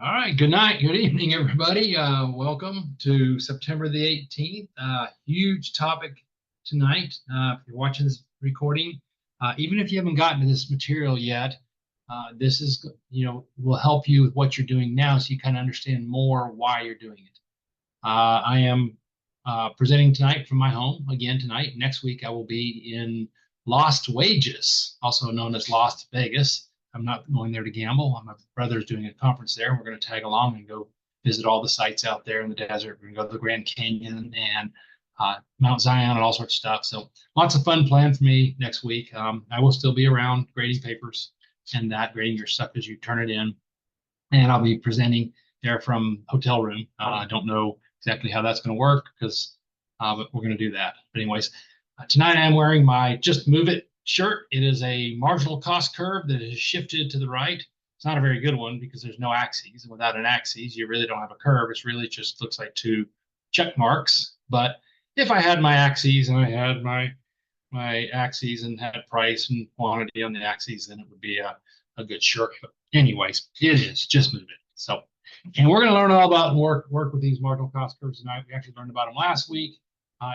All right, good night, good evening, everybody. Welcome to September the 18th. Huge topic tonight. If you're watching this recording, even if you haven't gotten to this material yet, this is, will help you with what you're doing now so you kind of understand more why you're doing it. I am presenting tonight from my home again tonight. Next week, I will be in Lost Wages, also known as Lost Vegas. I'm not going there to gamble. My brother's doing a conference there. We're going to tag along and go visit all the sites out there in the desert. We're going to go to the Grand Canyon and Mount Zion and all sorts of stuff. So lots of fun planned for me next week. I will still be around grading papers and that, grading your stuff as you turn it in. And I'll be presenting there from hotel room. I don't know exactly how that's going to work but we're going to do that. But anyways, tonight I'm wearing my Just Move It shirt. It is a marginal cost curve that is shifted to the right. It's not a very good one because there's no axes. Without an axis, you really don't have a curve. It's really just looks like two check marks. But if I had my axes and I had my axes and had price and quantity on the axes, then it would be a good shirt. But anyways, it is Just Move It. So, and we're going to learn all about work with these marginal cost curves tonight. We actually learned about them last week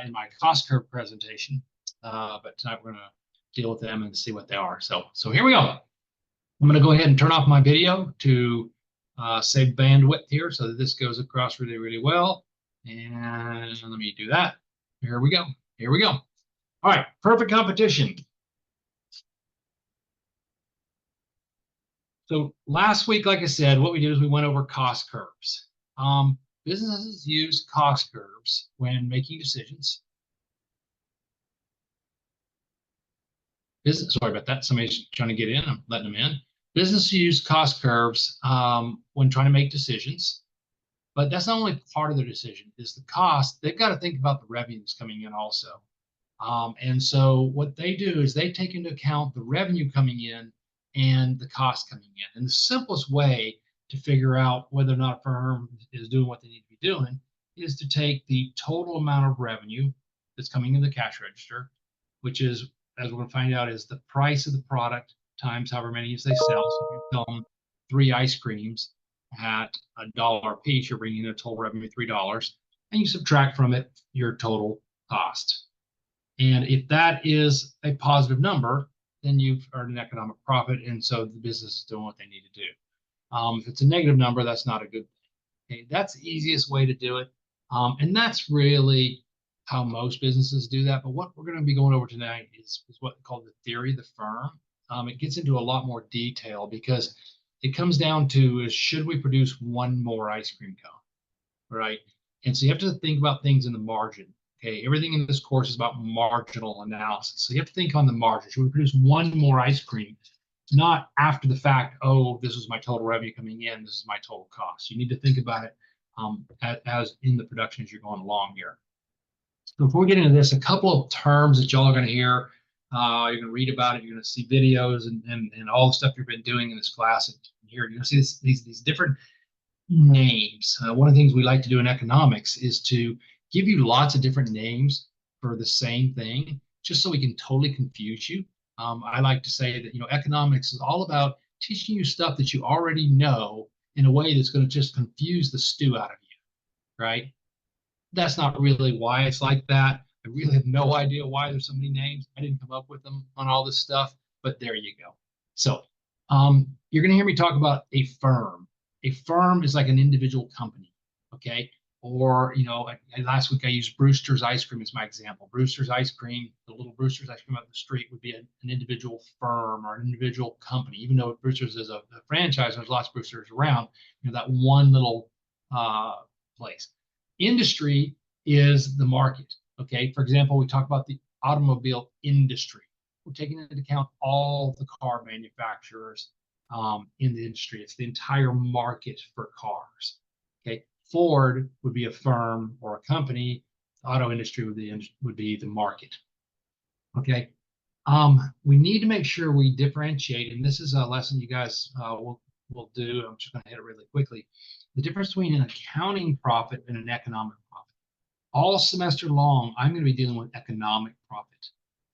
in my cost curve presentation, but tonight we're going to deal with them and see what they are. So here we go. I'm going to go ahead and turn off my video to save bandwidth here so that this goes across really, really well. And let me do that. Here we go. Here we go. All right, perfect competition. So last week, like I said, what we did is we went over cost curves. Businesses use cost curves when making decisions. Sorry about that. Somebody's trying to get in. I'm letting them in. Businesses use cost curves when trying to make decisions. But that's not only part of their decision, is the cost. They've got to think about the revenues coming in also. And so what they do is they take into account the revenue coming in and the cost coming in. And the simplest way to figure out whether or not a firm is doing what they need to be doing is to take the total amount of revenue that's coming in the cash register, which is, as we're going to find out, is the price of the product times however many they sell. So if you sell them 3 ice creams at $1 a piece, you're bringing in a total revenue of $3, and you subtract from it your total cost. And if that is a positive number, then you've earned an economic profit, and so the business is doing what they need to do. If it's a negative number, that's not a good thing. Okay, that's the easiest way to do it, and that's really how most businesses do that. But what we're going to be going over tonight is what's called the theory of the firm. It gets into a lot more detail because it comes down to should we produce one more ice cream cone, right? And so you have to think about things in the margin. Okay, everything in this course is about marginal analysis. So you have to think on the margin. Should we produce one more ice cream? Not after the fact, oh, this is my total revenue coming in, this is my total cost. You need to think about it as in the production as you're going along here. So before we get into this, a couple of terms that y'all are going to hear. You're going to read about it. You're going to see videos and all the stuff you've been doing in this class. And here you're going to see these different names. One of the things we like to do in economics is to give you lots of different names for the same thing, just so we can totally confuse you. I like to say that, economics is all about teaching you stuff that you already know in a way that's going to just confuse the stew out of you, right? That's not really why it's like that. I really have no idea why there's so many names. I didn't come up with them on all this stuff, but there you go. So you're going to hear me talk about a firm. A firm is like an individual company, okay? Or, last week I used Brewster's Ice Cream as my example. Brewster's Ice Cream, the little Brewster's Ice Cream up the street would be an individual firm or an individual company. Even though Brewster's is a franchise, there's lots of Brewster's around, that one little place. Industry is the market, okay? For example, we talk about the automobile industry. We're taking into account all the car manufacturers in the industry. It's the entire market for cars, okay? Ford would be a firm or a company. The auto industry would be the market. Okay. We need to make sure we differentiate, and this is a lesson you guys will do. I'm just going to hit it really quickly. The difference between an accounting profit and an economic profit. All semester long, I'm going to be dealing with economic profit,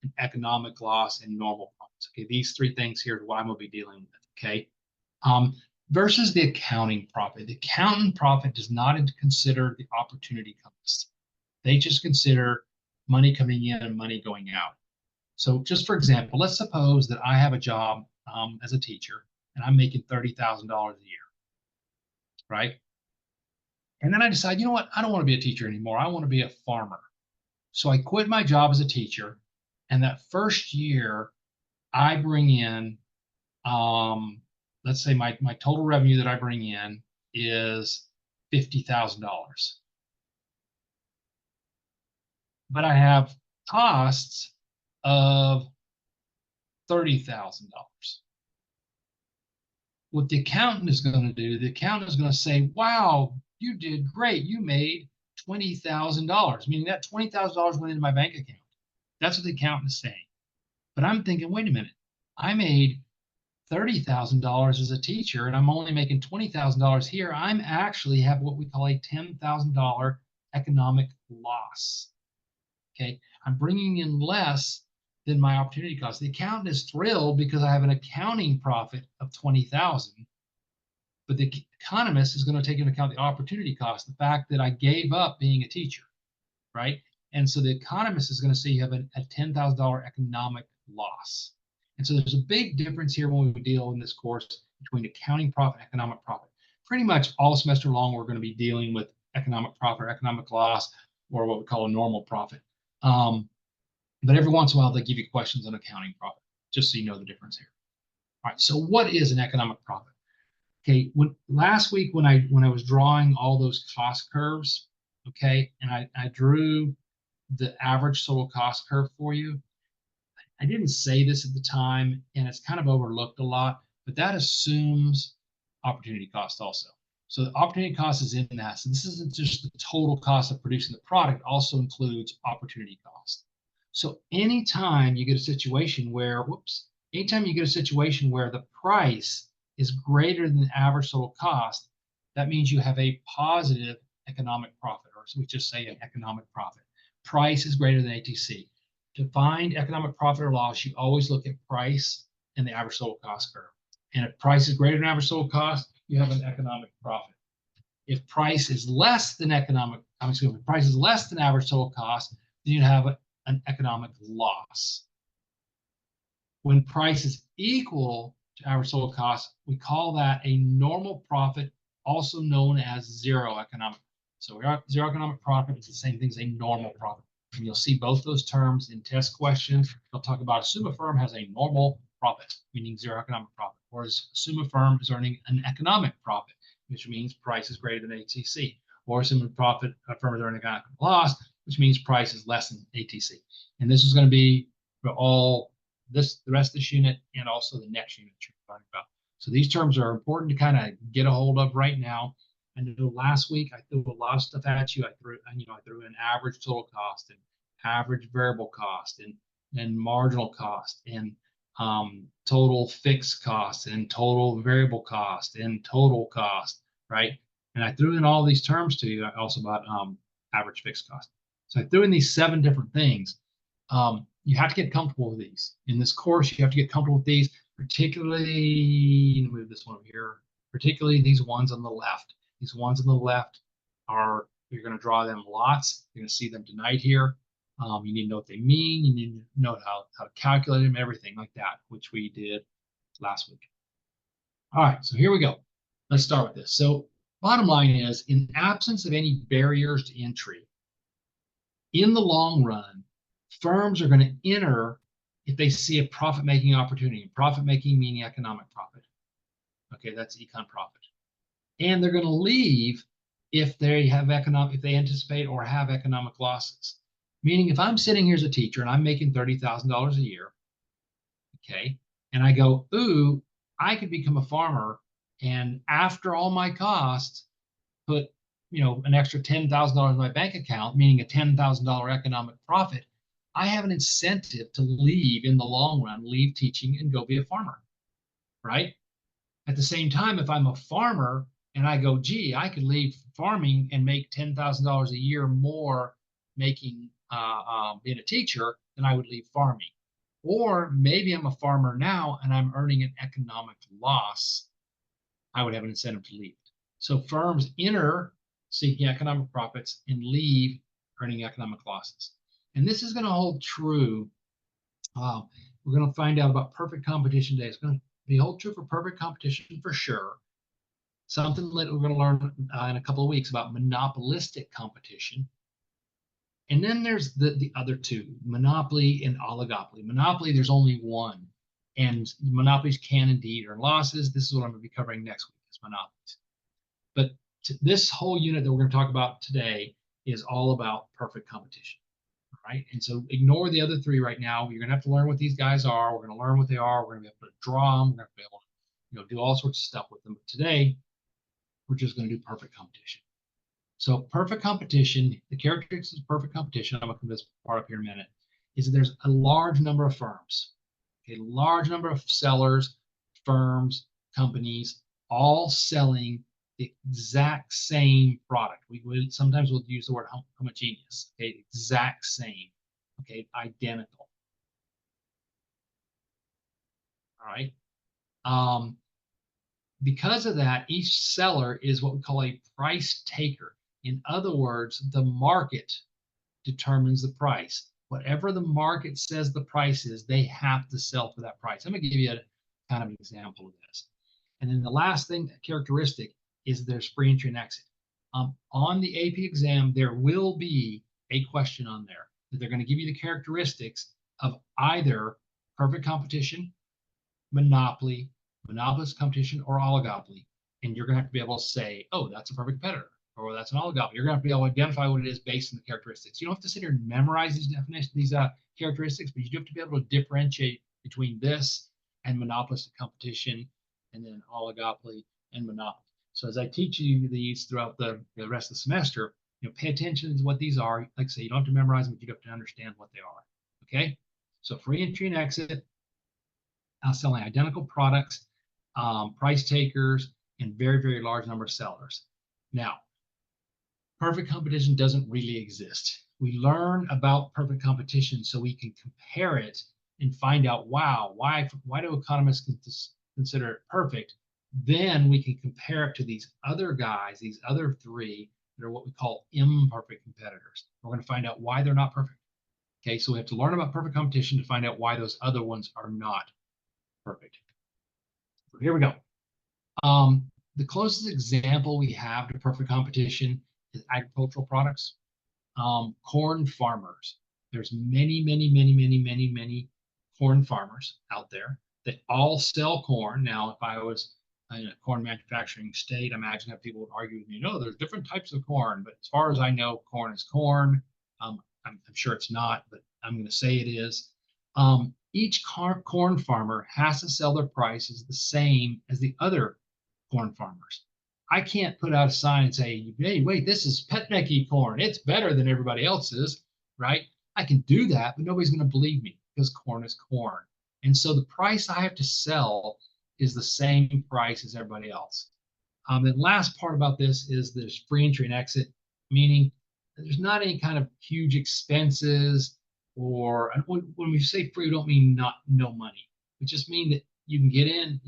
and economic loss, and normal profits. Okay, these 3 things here is what I'm going to be dealing with. Okay. versus the accounting profit. The accountant profit does not consider the opportunity cost. They just consider money coming in and money going out. So just for example, let's suppose that I have a job as a teacher and I'm making $30,000 a year, right? And then I decide, you know what? I don't want to be a teacher anymore. I want to be a farmer. So I quit my job as a teacher. And that first year, I bring in, let's say my total revenue that I bring in is $50,000. But I have costs of $30,000. What the accountant is going to do, the accountant is going to say, wow, you did great. You made $20,000, meaning that $20,000 went into my bank account. That's what the accountant is saying. But I'm thinking, wait a minute, I made $30,000 as a teacher and I'm only making $20,000 here. I'm actually have what we call a $10,000 economic loss. Okay, I'm bringing in less than my opportunity cost. The accountant is thrilled because I have an accounting profit of 20,000, but the economist is going to take into account the opportunity cost, the fact that I gave up being a teacher, right? And so the economist is going to say you have a $10,000 economic loss. And so there's a big difference here when we deal in this course between accounting profit and economic profit. Pretty much all semester long, we're going to be dealing with economic profit, or economic loss, or what we call a normal profit. But every once in a while, they give you questions on accounting profit, just so you know the difference here. All right, so what is an economic profit? Okay, last week when I was drawing all those cost curves, okay, and I drew the average total cost curve for you. I didn't say this at the time, and it's kind of overlooked a lot, but that assumes opportunity cost also. So the opportunity cost is in that. So this isn't just the total cost of producing the product, also includes opportunity cost. So anytime you get a situation where, anytime you get a situation where the price is greater than the average total cost, that means you have a positive economic profit, or so we just say an economic profit. Price is greater than ATC. To find economic profit or loss, you always look at price and the average total cost curve. And if price is greater than average total cost, you have an economic profit. If price is less than if price is less than average total cost, then you have an economic loss. When price is equal to average total cost, we call that a normal profit, also known as zero economic. So zero economic profit is the same thing as a normal profit. And you'll see both those terms in test questions. They'll talk about assume a firm has a normal profit, meaning zero economic profit, whereas assume a firm is earning an economic profit, which means price is greater than ATC, or assume a firm is earning an economic loss, which means price is less than ATC. And this is going to be for all the rest of this unit and also the next unit you're talking about. So these terms are important to kind of get a hold of right now. I know last week I threw a lot of stuff at you. I threw in average total cost and average variable cost and marginal cost and total fixed cost and total variable cost and total cost, right? And I threw in all these terms to you also about average fixed cost. So I threw in these 7 different things. You have to get comfortable with these. In this course, you have to get comfortable with these, particularly, move this one over here, particularly these ones on the left. These ones on the left are, you're going to draw them lots. You're going to see them tonight here. You need to know what they mean. You need to know how to calculate them, everything like that, which we did last week. All right, so here we go. Let's start with this. So bottom line is, in absence of any barriers to entry, in the long run, firms are going to enter if they see a profit-making opportunity. Profit-making meaning economic profit. Okay, that's econ profit. And they're going to leave if they anticipate or have economic losses. Meaning, if I'm sitting here as a teacher and I'm making $30,000 a year, okay, and I go, ooh, I could become a farmer, and after all my costs, put an extra $10,000 in my bank account, meaning a $10,000 economic profit, I have an incentive to leave in the long run, leave teaching and go be a farmer, right? At the same time, if I'm a farmer and I go, gee, I could leave farming and make $10,000 a year more making being a teacher, then I would leave farming. Or maybe I'm a farmer now and I'm earning an economic loss I would have an incentive to leave it. So firms enter seeking economic profits and leave earning economic losses. And this is going to hold true. We're going to find out about perfect competition today. It's going to be hold true for perfect competition for sure. Something that we're going to learn in a couple of weeks about monopolistic competition. And then there's the other two, monopoly and oligopoly. Monopoly, there's only one. And monopolies can indeed earn losses. This is what I'm going to be covering next week, is monopolies. But this whole unit that we're going to talk about today is all about perfect competition. Right? And so ignore the other three right now. You're going to have to learn what these guys are. We're going to learn what they are. We're going to be able to draw them. We're going to be able to do all sorts of stuff with them. But today, we're just going to do perfect competition. So perfect competition, the characteristics of perfect competition, I'm going to come to this part up here in a minute, is that there's a large number of firms, a large number of sellers, firms, companies, all selling the exact same product. We sometimes we'll use the word homogeneous, okay, exact same, okay, identical. All right. Because of that, each seller is what we call a price taker. In other words, the market determines the price. Whatever the market says the price is, they have to sell for that price. I'm going to give you a kind of an example of this. And then the last thing, characteristic, is there's free entry and exit. On the AP exam, there will be a question on there that they're going to give you the characteristics of either perfect competition, monopoly, monopolist competition, or oligopoly. And you're going to have to be able to say, oh, that's a perfect competitor, or that's an oligopoly. You're going to have to be able to identify what it is based on the characteristics. You don't have to sit here and memorize these definitions, these characteristics, but you do have to be able to differentiate between this and monopolistic competition, and then oligopoly and monopoly. So as I teach you these throughout the rest of the semester, pay attention to what these are. Like I say, you don't have to memorize them, but you have to understand what they are. Okay? So free entry and exit, selling identical products, price takers, and very, very large number of sellers. Now, perfect competition doesn't really exist. We learn about perfect competition so we can compare it and find out, wow, why do economists consider it perfect? Then we can compare it to these other guys, these other three that are what we call imperfect competitors. We're going to find out why they're not perfect. Okay, so we have to learn about perfect competition to find out why those other ones are not perfect. So here we go. The closest example we have to perfect competition is agricultural products. Corn farmers. There's many, many, many, many, many, many corn farmers out there that all sell corn. Now, if I was in a corn manufacturing state, I imagine that people would argue with me, no, there's different types of corn. But as far as I know, corn is corn. I'm sure it's not, but I'm going to say it is. Each corn farmer has to sell their prices the same as the other corn farmers. I can't put out a sign and say, hey, wait, this is Petneki corn. It's better than everybody else's, right? I can do that, but nobody's going to believe me because corn is corn. And so the price I have to sell is the same price as everybody else. The last part about this is there's free entry and exit, meaning there's not any kind of huge expenses, or when we say free, we don't mean no money. We just mean that you can get in,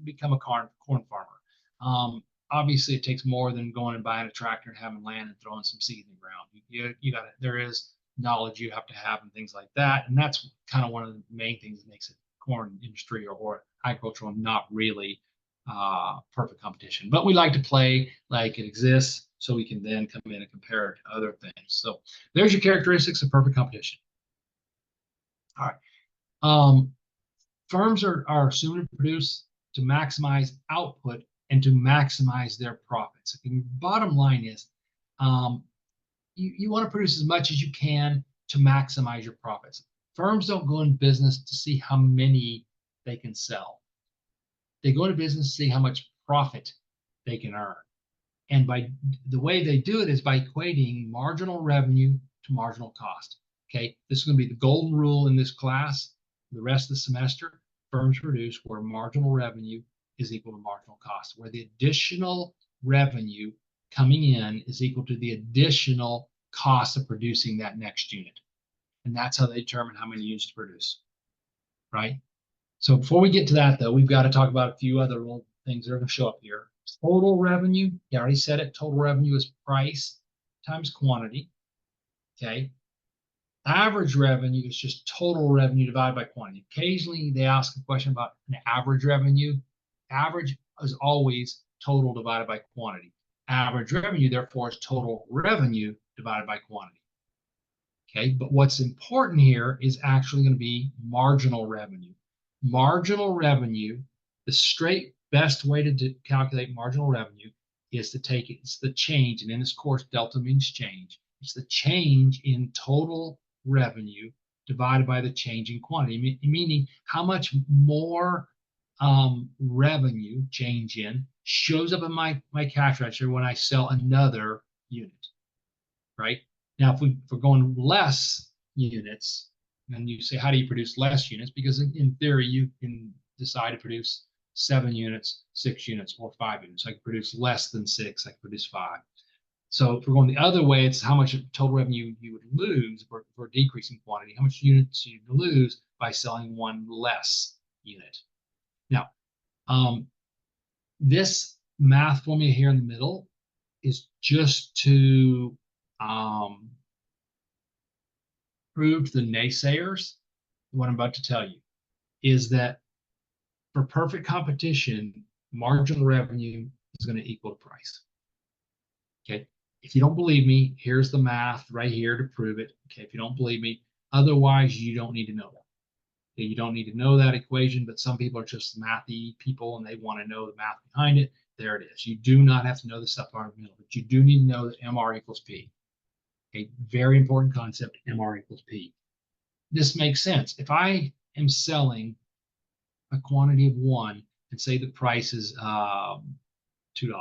become a corn farmer. Obviously, it takes more than going and buying a tractor and having land and throwing some seed in the ground. You got there is knowledge you have to have and things like that, and that's kind of one of the main things that makes it corn industry or agricultural not really perfect competition. But we like to play like it exists so we can then come in and compare it to other things. So there's your characteristics of perfect competition. All right. Firms are assumed to produce to maximize output and to maximize their profits. The bottom line is you want to produce as much as you can to maximize your profits. Firms don't go in business to see how many they can sell. They go into business to see how much profit they can earn. And by the way they do it is by equating marginal revenue to marginal cost. Okay, this is going to be the golden rule in this class. The rest of the semester, firms produce where marginal revenue is equal to marginal cost, where the additional revenue coming in is equal to the additional cost of producing that next unit. And that's how they determine how many units to produce, right? So before we get to that, though, we've got to talk about a few other little things that are going to show up here. Total revenue, you already said it. Total revenue is price times quantity. Okay. Average revenue is just total revenue divided by quantity. Occasionally, they ask a question about an average revenue. Average is always total divided by quantity. Average revenue, therefore, is total revenue divided by quantity. Okay, but what's important here is actually going to be marginal revenue. Marginal revenue, the straight best way to calculate marginal revenue is to take it, it's the change, and in this course, delta means change. It's the change in total revenue divided by the change in quantity, meaning how much more revenue change in shows up in my cash register when I sell another unit, right? Now, if we're going less units, and you say, how do you produce less units? Because in theory, you can decide to produce 7 units, 6 units, or 5 units. I can produce less than 6, I can produce 5. So if we're going the other way, it's how much total revenue you would lose for decreasing quantity, how much units you lose by selling one less unit. Now, this math formula here in the middle is just to prove to the naysayers what I'm about to tell you, is that for perfect competition, marginal revenue is going to equal to price. Okay. If you don't believe me, here's the math right here to prove it. Okay. If you don't believe me, otherwise you don't need to know that. Okay? You don't need to know that equation, but some people are just mathy people and they want to know the math behind it. There it is. You do not have to know the stuff in the middle, but you do need to know that MR equals P. A very important concept, MR equals P. This makes sense. If I am selling a quantity of 1 and say the price is $2. If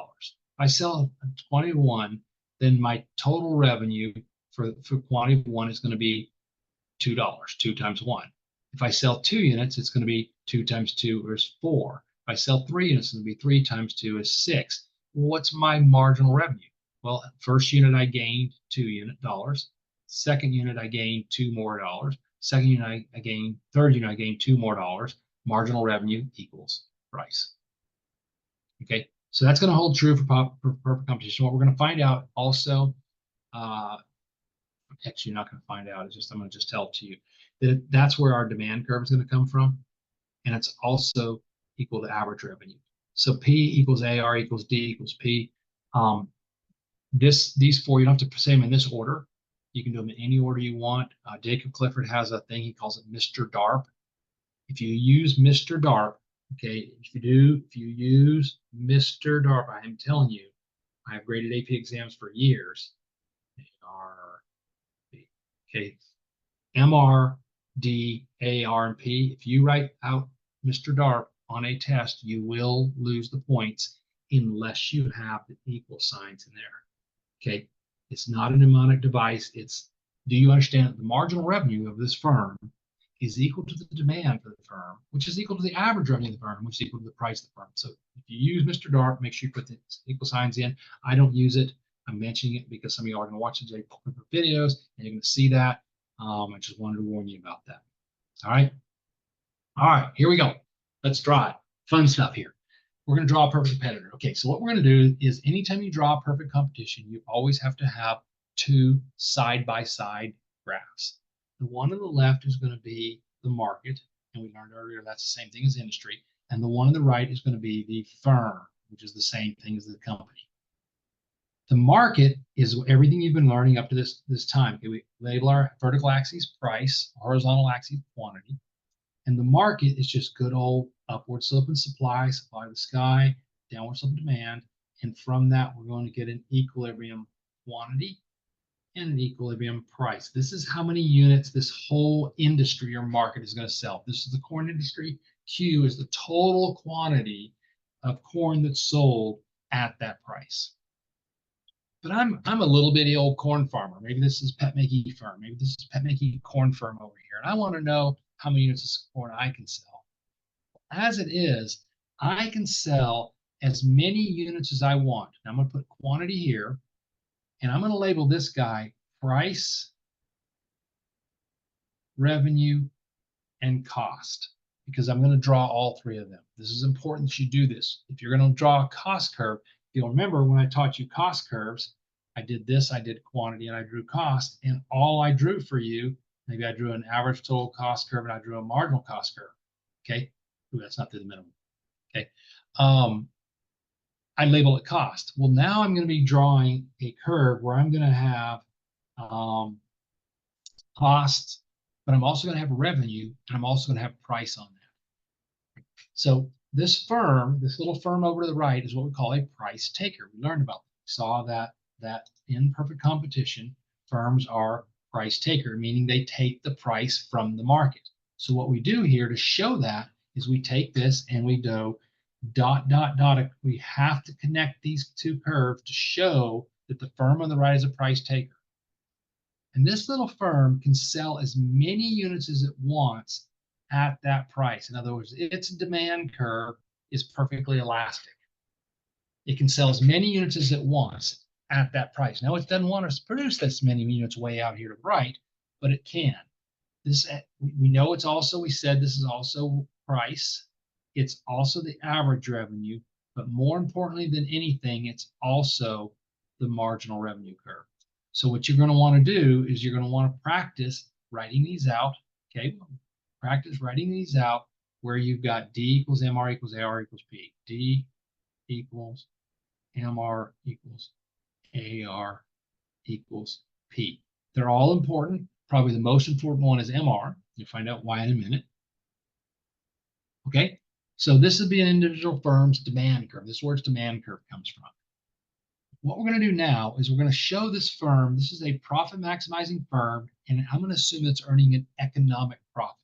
I sell a quantity of 1, then my total revenue for quantity of 1 is going to be $2, 2 times 1. If I sell 2 units, it's going to be 2 times 2 is 4. If I sell 3 units, it's going to be 3 times 2 is 6. What's my marginal revenue? Well, first unit I gained $2. Second unit I gained $2 more. Second unit I gained, third unit I gained $2 more. Marginal revenue equals price. Okay, so that's going to hold true for perfect competition. What we're going to find out also, actually not going to find out, it's just I'm going to just tell it to you, that that's where our demand curve is going to come from, and it's also equal to average revenue. So P equals A, R equals D equals P. These 4, you don't have to say them in this order. You can do them in any order you want. Jacob Clifford has a thing, he calls it Mr. DARP. If you use Mr. DARP, okay, if you use Mr. DARP, I am telling you, I have graded AP exams for years. Okay, MR, D, A, R, and P. If you write out Mr. DARP on a test, you will lose the points unless you have the equal signs in there. Okay, it's not a mnemonic device. It's, do you understand that the marginal revenue of this firm is equal to the demand for the firm, which is equal to the average revenue of the firm, which is equal to the price of the firm. So if you use Mr. DARP, make sure you put the equal signs in. I don't use it. I'm mentioning it because some of you are going to watch the Jacob Clifford videos and you're going to see that. I just wanted to warn you about that. All right. All right, here we go. Let's draw it. Fun stuff here. We're going to draw a perfect competitor. Okay, so what we're going to do is anytime you draw a perfect competition, you always have to have 2 side-by-side graphs. The one on the left is going to be the market, and we learned earlier that's the same thing as industry. And the one on the right is going to be the firm, which is the same thing as the company. The market is everything you've been learning up to this time. Okay, we label our vertical axis price, horizontal axis quantity. And the market is just good old upward slope in supply, supply of the sky, downward slope of demand. And from that, we're going to get an equilibrium quantity and an equilibrium price. This is how many units this whole industry or market is going to sell. This is the corn industry. Q is the total quantity of corn that's sold at that price. But I'm a little bitty old corn farmer. Maybe this is Pet Mackey Firm. Maybe this is Pet Mackey Corn Firm over here. And I want to know how many units of corn I can sell. As it is, I can sell as many units as I want. Now I'm going to put quantity here, and I'm going to label this guy price, revenue, and cost. because I'm going to draw all three of them. This is important that you do this. If you're going to draw a cost curve, you'll remember when I taught you cost curves, I did this, I did quantity, and I drew cost, and all I drew for you, maybe I drew an average total cost curve and I drew a marginal cost curve. Okay. Ooh, that's not through the minimum. Okay. I label it cost. Well, now I'm going to be drawing a curve where I'm going to have cost, but I'm also going to have revenue, and I'm also going to have price on that. So this firm, this little firm over to the right, is what we call a price taker. We learned about that. We saw that in perfect competition, firms are price taker, meaning they take the price from the market. So what we do here to show that is we take this and we do dot, dot, dot. We have to connect these two curves to show that the firm on the right is a price taker. And this little firm can sell as many units as it wants at that price. In other words, its demand curve is perfectly elastic. It can sell as many units as it wants at that price. Now, it doesn't want to produce this many units way out here to the right, but it can. This, we know it's also, we said this is also price. It's also the average revenue, but more importantly than anything, it's also the marginal revenue curve. So what you're going to want to do is you're going to want to practice writing these out. Okay, practice writing these out where you've got D equals MR equals AR equals P. D equals MR equals AR equals P. They're all important. Probably the most important one is MR. You'll find out why in a minute. Okay, so this would be an individual firm's demand curve. This is where its demand curve comes from. What we're going to do now is we're going to show this firm, this is a profit maximizing firm, and I'm going to assume it's earning an economic profit.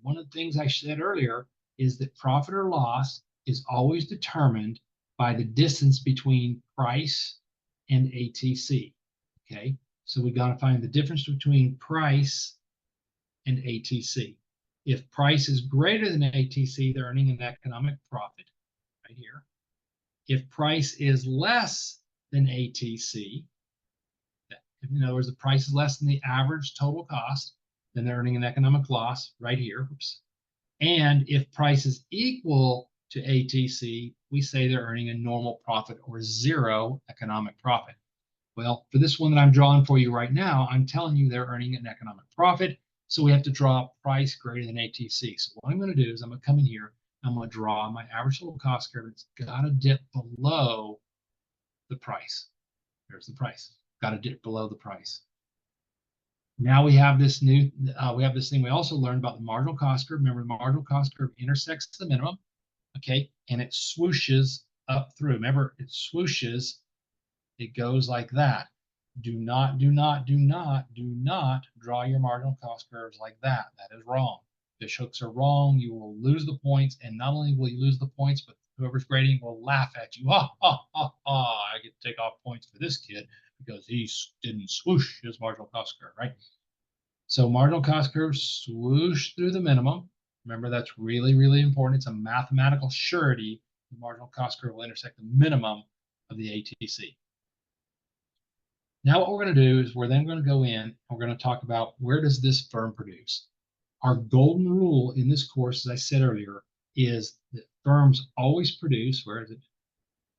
One of the things I said earlier is that profit or loss is always determined by the distance between price and ATC. Okay, so we got to find the difference between price and ATC. If price is greater than ATC, they're earning an economic profit right here. If price is less than ATC, in other words, the price is less than the average total cost, then they're earning an economic loss right here. Oops. And if price is equal to ATC, we say they're earning a normal profit or zero economic profit. Well, for this one that I'm drawing for you right now, I'm telling you they're earning an economic profit. So we have to draw price greater than ATC. So what I'm going to do is I'm going to come in here, I'm going to draw my average total cost curve. It's got to dip below the price. There's the price. Got to dip below the price. Now we have this new, we have this thing we also learned about the marginal cost curve. Remember, the marginal cost curve intersects the minimum, okay, and it swooshes up through. Remember, it swooshes. It goes like that. Do not draw your marginal cost curves like that. That is wrong. Fish hooks are wrong. You will lose the points, and not only will you lose the points, but whoever's grading will laugh at you. I get to take off points for this kid because he didn't swoosh his marginal cost curve, right? So marginal cost curves swoosh through the minimum. Remember, that's really, really important. It's a mathematical surety. The marginal cost curve will intersect the minimum of the ATC. Now what we're going to do is we're then going to go in and we're going to talk about where does this firm produce. Our golden rule in this course, as I said earlier, is that firms always produce, where is it?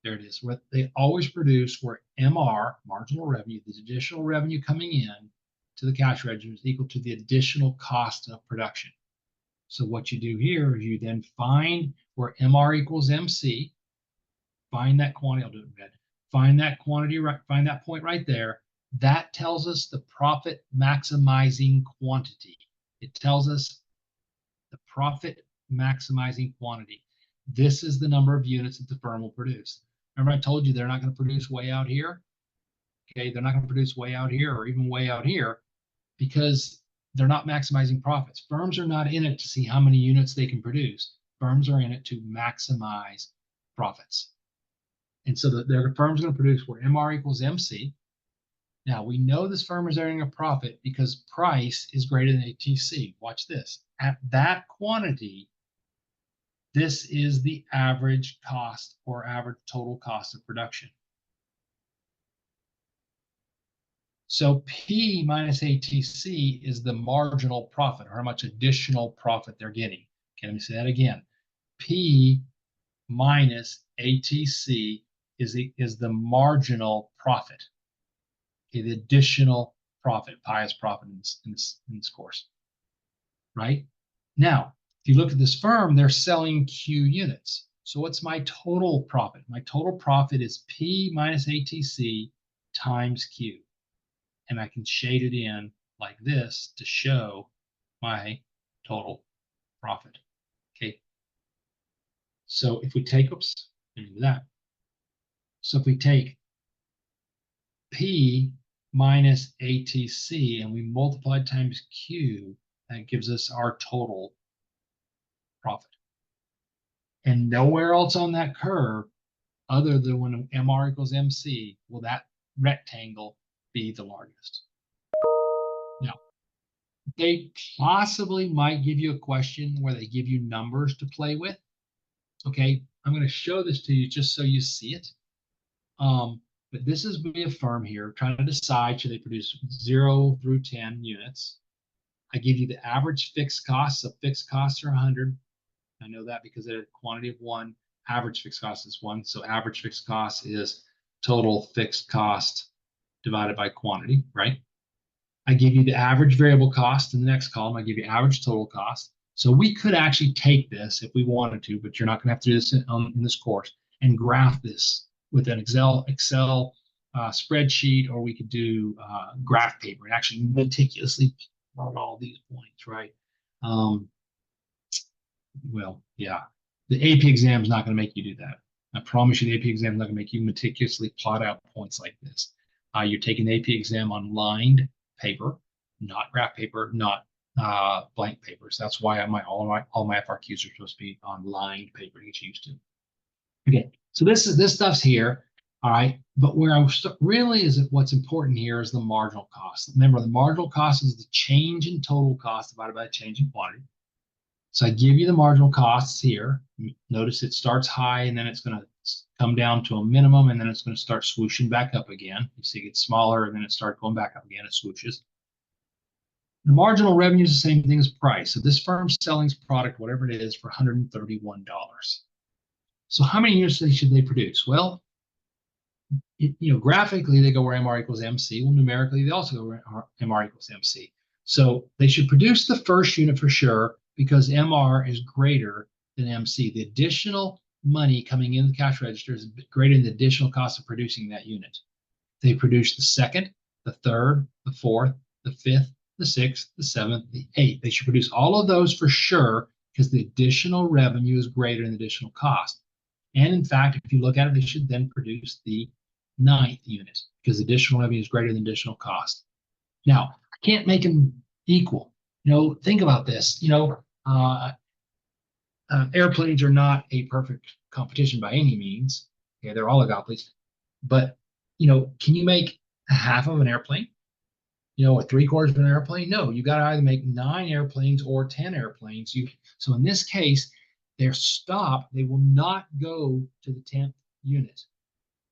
There it is. What they always produce where MR, marginal revenue, the additional revenue coming in to the cash register is equal to the additional cost of production. So what you do here is you then find where MR equals MC, find that quantity, I'll do it in red. Find that quantity, right? Find that point right there. That tells us the profit maximizing quantity. It tells us the profit maximizing quantity. This is the number of units that the firm will produce. Remember, I told you they're not going to produce way out here. Okay, they're not going to produce way out here or even way out here because they're not maximizing profits. Firms are not in it to see how many units they can produce. Firms are in it to maximize profits. And so their firm's going to produce where MR equals MC. Now, we know this firm is earning a profit because price is greater than ATC. Watch this. At that quantity, this is the average cost or average total cost of production. So P minus ATC is the marginal profit or how much additional profit they're getting. Okay, let me say that again. P minus ATC is the marginal profit. Okay, the additional profit, highest profit in this course, right? Now, if you look at this firm, they're selling Q units. So what's my total profit? My total profit is P minus ATC times Q. And I can shade it in like this to show my total profit. Okay. So if we take, oops, let me do that. So if we take P minus ATC and we multiply times Q, that gives us our total profit. And nowhere else on that curve, other than when MR equals MC, will that rectangle be the largest. Now, they possibly might give you a question where they give you numbers to play with. Okay, I'm going to show this to you just so you see it. But this is be a firm here trying to decide should they produce 0 through 10 units. I give you the average fixed costs. So fixed costs are 100. I know that because they're a quantity of 1. Average fixed cost is 1. So average fixed cost is total fixed cost divided by quantity, right? I give you the average variable cost in the next column. I give you average total cost. So we could actually take this if we wanted to, but you're not going to have to do this in this course, and graph this with an Excel spreadsheet, or we could do graph paper and actually meticulously plot all these points, right? Well, yeah, the AP exam is not going to make you do that. I promise you the AP exam is not going to make you meticulously plot out points like this. You're taking the AP exam on lined paper, not graph paper, not blank papers. That's why all my FRQs are supposed to be on lined paper to get used to. Okay, so this stuff's here, all right. But where I'm really is what's important here is the marginal cost. Remember, the marginal cost is the change in total cost divided by the change in quantity. So I give you the marginal costs here. Notice it starts high and then it's going to come down to a minimum and then it's going to start swooshing back up again. You see it gets smaller and then it starts going back up again. It swooshes. The marginal revenue is the same thing as price. So this firm's selling its product, whatever it is, for $131. So how many units should they produce? Well, graphically they go where MR equals MC. Well, numerically they also go where MR equals MC. So they should produce the first unit for sure, because MR is greater than MC. The additional money coming in the cash register is greater than the additional cost of producing that unit. They produce the second, the third, the fourth, the fifth, the sixth, the seventh, the eighth. They should produce all of those for sure, because the additional revenue is greater than the additional cost. And in fact, if you look at it, they should then produce the ninth unit, because additional revenue is greater than additional cost. Now, I can't make them equal. Think about this. Airplanes are not a perfect competition by any means. Okay, they're oligopolies. But, can you make a half of an airplane? Or 3/4 of an airplane? No, you got to either make 9 airplanes or 10 airplanes. So in this case, they're stopped. They will not go to the 10th unit.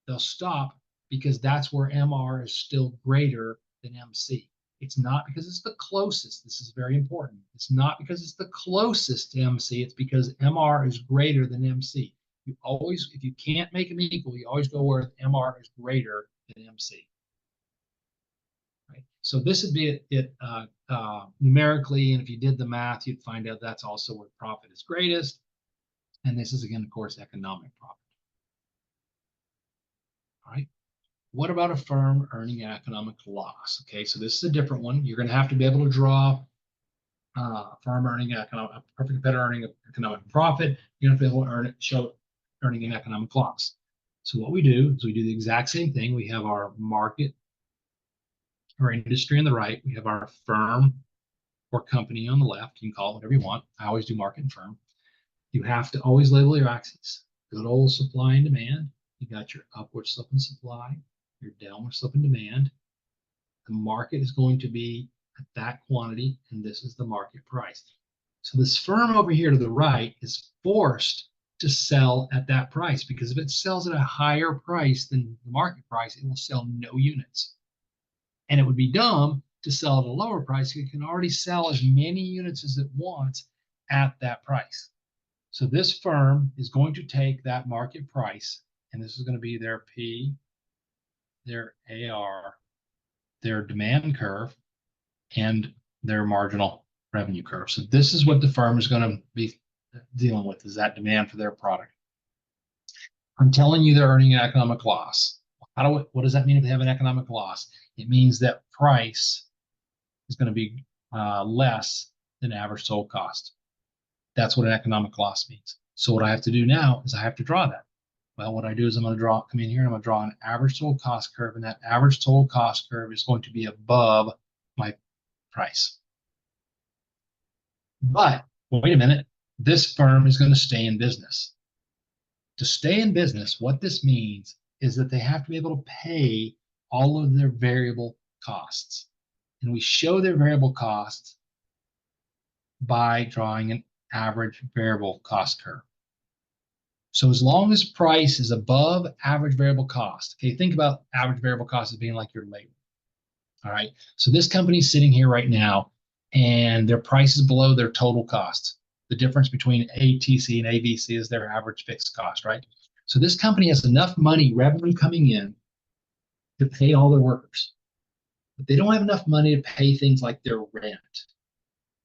They'll stop because that's where MR is still greater than MC. It's not because it's the closest. This is very important. It's not because it's the closest to MC. It's because MR is greater than MC. You always, if you can't make them equal, you always go where MR is greater than MC. Right. So this would be it numerically, and if you did the math, you'd find out that's also where profit is greatest. And this is, again, of course, economic profit. All right. What about a firm earning an economic loss? Okay, so this is a different one. You're going to have to be able to draw a firm earning a perfect competitor earning an economic profit. You're going to be able to show earning an economic loss. So what we do is we do the exact same thing. We have our market or industry on the right. We have our firm or company on the left. You can call it whatever you want. I always do market and firm. You have to always label your axes. Good old supply and demand. You got your upward sloping supply, your downward sloping demand. The market is going to be at that quantity, and this is the market price. So this firm over here to the right is forced to sell at that price, because if it sells at a higher price than the market price, it will sell no units. And it would be dumb to sell at a lower price. It can already sell as many units as it wants at that price. So this firm is going to take that market price, and this is going to be their P, their AR, their demand curve, and their marginal revenue curve. So this is what the firm is going to be dealing with, is that demand for their product. I'm telling you they're earning an economic loss. What does that mean if they have an economic loss? It means that price is going to be less than average sold cost. That's what an economic loss means. So what I have to do now is I have to draw that. Well, what I do is I'm going to come in here and I'm going to draw an average sold cost curve, and that average sold cost curve is going to be above my price. But wait a minute, this firm is going to stay in business. To stay in business, what this means is that they have to be able to pay all of their variable costs. And we show their variable costs by drawing an average variable cost curve. So as long as price is above average variable cost, okay, think about average variable cost as being like your labor. All right, so this company's sitting here right now and their price is below their total cost. The difference between ATC and AVC is their average fixed cost, right? So this company has enough money, revenue coming in to pay all their workers, but they don't have enough money to pay things like their rent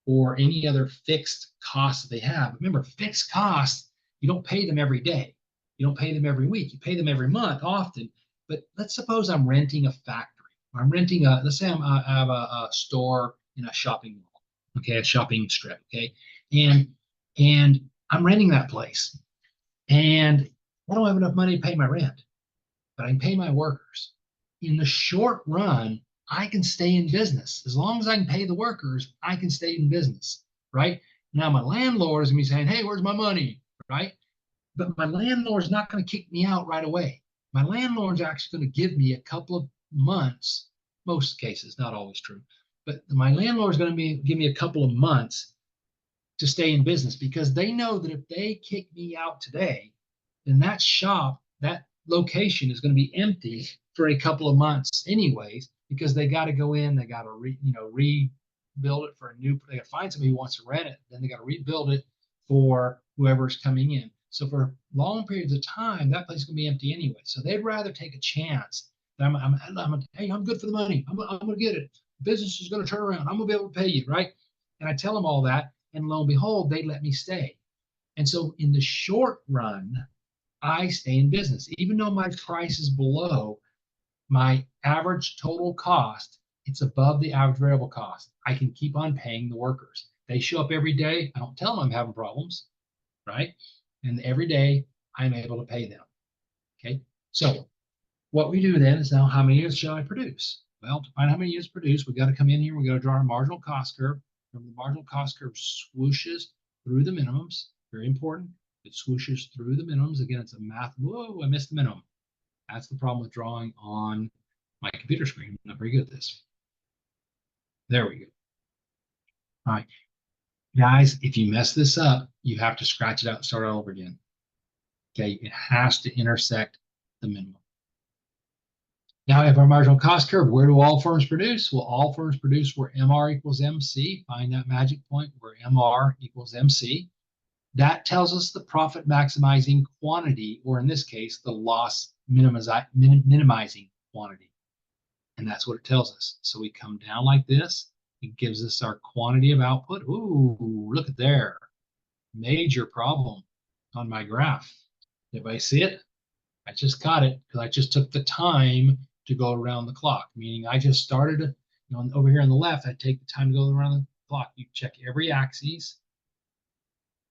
or any other fixed costs that they have. Remember, fixed costs, you don't pay them every day. You don't pay them every week. You pay them every month often. But let's suppose I'm renting a factory. I'm renting let's say I have a store in a shopping mall, okay, a shopping strip, okay? And I'm renting that place. And I don't have enough money to pay my rent, but I can pay my workers. In the short run, I can stay in business. As long as I can pay the workers, I can stay in business, right? Now my landlord is going to be saying, hey, where's my money, right? But my landlord is not going to kick me out right away. My landlord's actually going to give me a couple of months, most cases, not always true, but my landlord is going to give me a couple of months to stay in business, because they know that if they kick me out today, then that shop, that location is going to be empty for a couple of months anyways, because they got to go in, they got to rebuild it for a new, they got to find somebody who wants to rent it, then they got to rebuild it for whoever's coming in. So for long periods of time, that place is going to be empty anyway. So they'd rather take a chance that hey, I'm good for the money. I'm going to get it. Business is going to turn around. I'm going to be able to pay you, right? And I tell them all that, and lo and behold, they let me stay. And so in the short run, I stay in business. Even though my price is below my average total cost, it's above the average variable cost. I can keep on paying the workers. They show up every day. I don't tell them I'm having problems, right? And every day I'm able to pay them. Okay. So what we do then is, now how many units shall I produce? Well, to find how many units produced, we got to come in here. We got to draw our marginal cost curve. Remember, the marginal cost curve swooshes through the minimums. Very important. It swooshes through the minimums. Again, it's a math. Whoa, I missed the minimum. That's the problem with drawing on my computer screen. I'm not very good at this. There we go. All right. Guys, if you mess this up, you have to scratch it out and start all over again. Okay, it has to intersect the minimum. Now we have our marginal cost curve. Where do all firms produce? Well, all firms produce where MR equals MC. Find that magic point where MR equals MC. That tells us the profit maximizing quantity, or in this case, the loss minimizing quantity. And that's what it tells us. So we come down like this. It gives us our quantity of output. Ooh, look at there. Major problem on my graph. Everybody see it? I just caught it because I just took the time to go around the clock, meaning I just started, over here on the left, I take the time to go around the clock. You check every axis,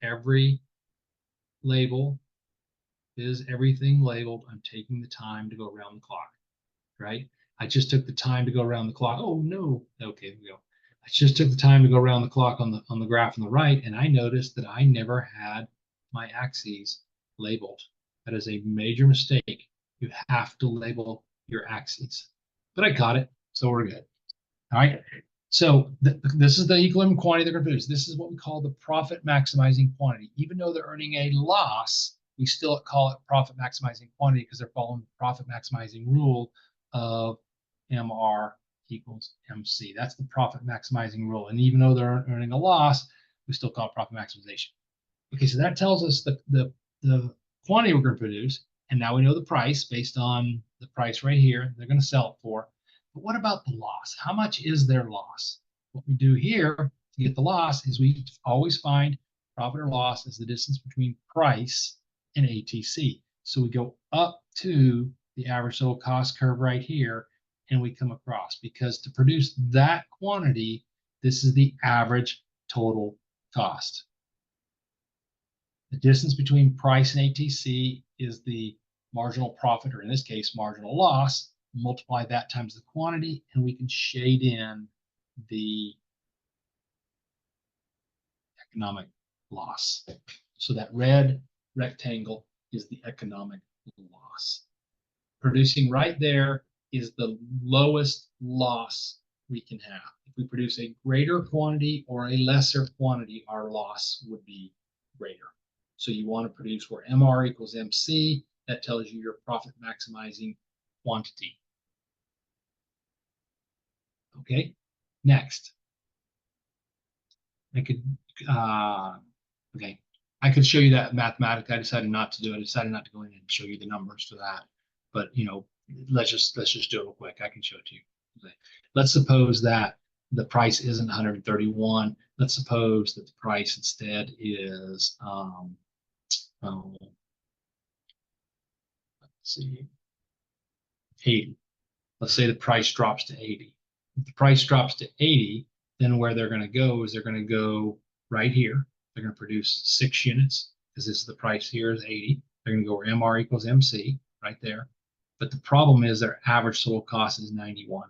every label. Is everything labeled? I'm taking the time to go around the clock, right? I just took the time to go around the clock. Oh no, okay, here we go. I just took the time to go around the clock on the graph on the right, and I noticed that I never had my axes labeled. That is a major mistake. You have to label your axes. But I caught it, so we're good. All right. So this is the equilibrium quantity they're going to produce. This is what we call the profit maximizing quantity. Even though they're earning a loss, we still call it profit maximizing quantity because they're following the profit maximizing rule of MR equals MC. That's the profit maximizing rule. And even though they're earning a loss, we still call it profit maximization. Okay, so that tells us the quantity we're going to produce, and now we know the price based on the price right here they're going to sell it for. But what about the loss? How much is their loss? What we do here to get the loss is we always find profit or loss as the distance between price and ATC. So we go up to the average total cost curve right here, and we come across, because to produce that quantity, this is the average total cost. The distance between price and ATC is the marginal profit, or in this case, marginal loss. Multiply that times the quantity, and we can shade in the economic loss. So that red rectangle is the economic loss. Producing right there is the lowest loss we can have. If we produce a greater quantity or a lesser quantity, our loss would be greater. So you want to produce where MR equals MC. That tells you your profit maximizing quantity. Okay, next. I could, okay, I could show you that mathematically. I decided not to do it. I decided not to go in and show you the numbers for that. But you know, let's just do it real quick. I can show it to you. Okay. Let's suppose that the price isn't 131. Let's suppose that the price instead is let's see, 80. Let's say the price drops to 80. If the price drops to 80, then where they're going to go is they're going to go right here. They're going to produce 6 units, because this is the price here is 80. They're going to go where MR equals MC right there. But the problem is their average total cost is 91.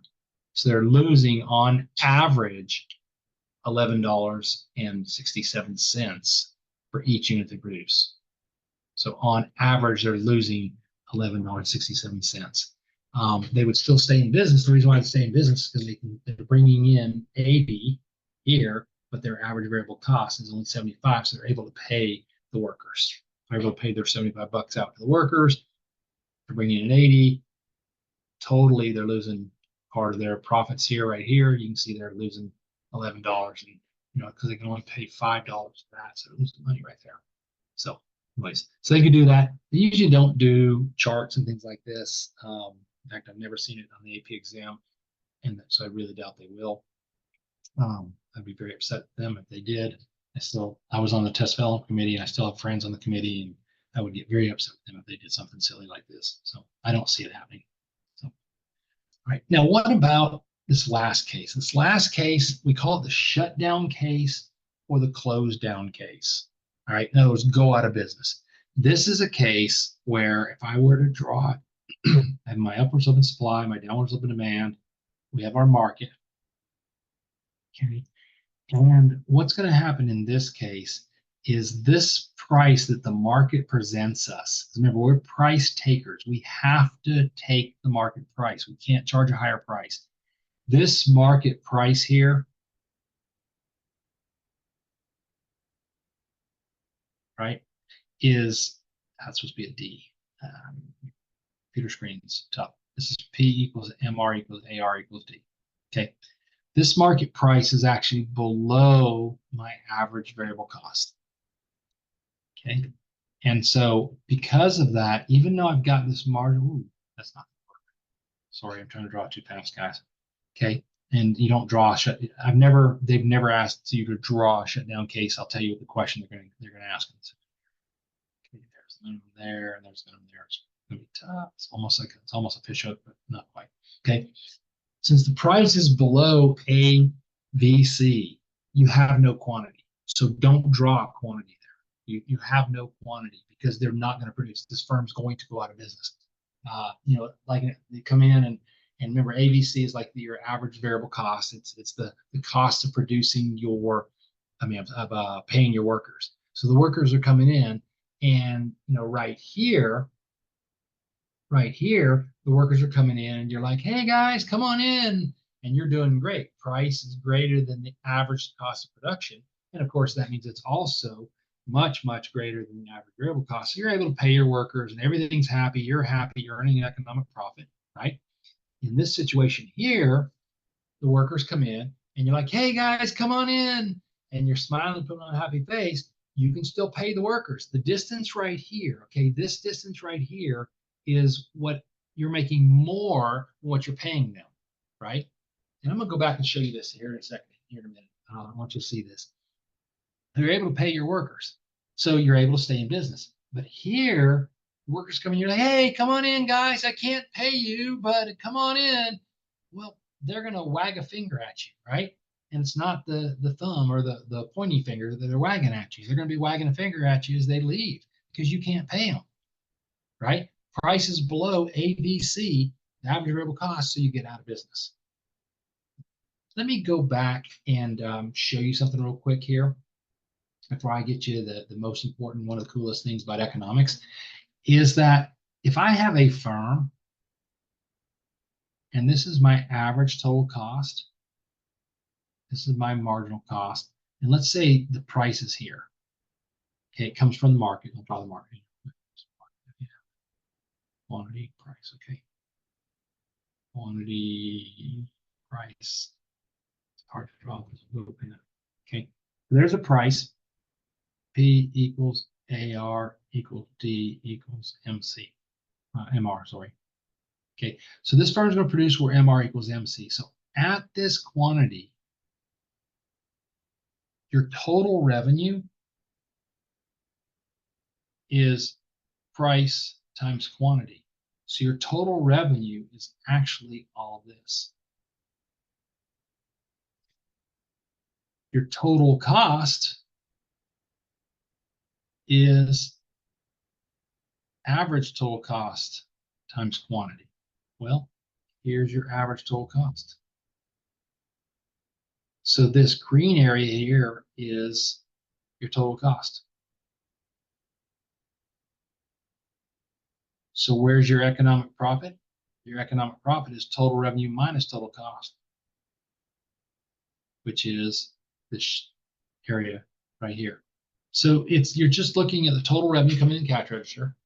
So they're losing on average $11.67 for each unit they produce. So on average, they're losing $11.67. They would still stay in business. The reason why they stay in business is because they're bringing in 80 here, but their average variable cost is only 75, so they're able to pay the workers. They're able to pay their 75 bucks out to the workers. They're bringing in 80. Totally, they're losing part of their profits here, right here. You can see they're losing $11, and because they can only pay $5 for that, so they're losing money right there. So, anyways, so they can do that. They usually don't do charts and things like this. In fact, I've never seen it on the AP exam, and so I really doubt they will. I'd be very upset with them if they did. I was on the test fellow committee, and I still have friends on the committee, and I would get very upset with them if they did something silly like this. So I don't see it happening. So, all right. Now, what about this last case? This last case, we call it the shutdown case or the closed down case. All right. In other words, go out of business. This is a case where if I were to draw it, I have my upwards open supply, my downwards open demand. We have our market. Okay. And what's going to happen in this case is this price that the market presents us. Remember, we're price takers. We have to take the market price. We can't charge a higher price. This market price here, right, that's supposed to be a D. Computer screen's tough. This is P equals MR equals AR equals D. Okay. This market price is actually below my average variable cost. Okay. And so because of that, even though I've got this margin, that's not work. Sorry, I'm trying to draw it too fast, guys. Okay. And you don't draw a shut. They've never asked you to draw a shutdown case. I'll tell you what the question they're going to ask. Okay, there's minimum there, and there's minimum there. It's going to be tough. It's almost a fish hook, but not quite. Okay. Since the price is below AVC, you have no quantity. So don't draw a quantity there. You have no quantity because they're not going to produce. This firm's going to go out of business. Like they come in and remember, AVC is like your average variable cost. It's the cost of producing paying your workers. So the workers are coming in, and right here, the workers are coming in, and you're like, hey guys, come on in, and you're doing great. Price is greater than the average cost of production, and of course that means it's also much, much greater than the average variable cost. So you're able to pay your workers, and everything's happy. You're happy. You're earning an economic profit, right? In this situation here, the workers come in, and you're like, hey guys, come on in, and you're smiling, putting on a happy face, you can still pay the workers. The distance right here, okay, this distance right here is what you're making more than what you're paying them, right? And I'm gonna go back and show you this here in a second, here in a minute. I want you to see this. You're able to pay your workers, so you're able to stay in business. But here, workers come in, you're like, hey, come on in, guys. I can't pay you, but come on in. Well, they're gonna wag a finger at you, right? And it's not the thumb or the pointy finger that they're wagging at you. They're gonna be wagging a finger at you as they leave because you can't pay them, right? Prices below ABC, the average variable cost, so you get out of business. Let me go back and show you something real quick here before I get you the most important, one of the coolest things about economics is that if I have a firm and this is my average total cost, this is my marginal cost, and let's say the price is here. Okay, it comes from the market. I'll draw the market. Quantity, price, okay. Quantity, price. It's hard to draw with a little pen. Okay, there's a price. P equals AR equals D equals MC. MR, sorry. Okay, so this firm is going to produce where MR equals MC. So at this quantity, your total revenue is price times quantity. So your total revenue is actually all of this. Your total cost is average total cost times quantity. Well, here's your average total cost. So this green area here is your total cost. So where's your economic profit? Your economic profit is total revenue minus total cost, which is this area right here. So you're just looking at the total revenue coming in the cash register,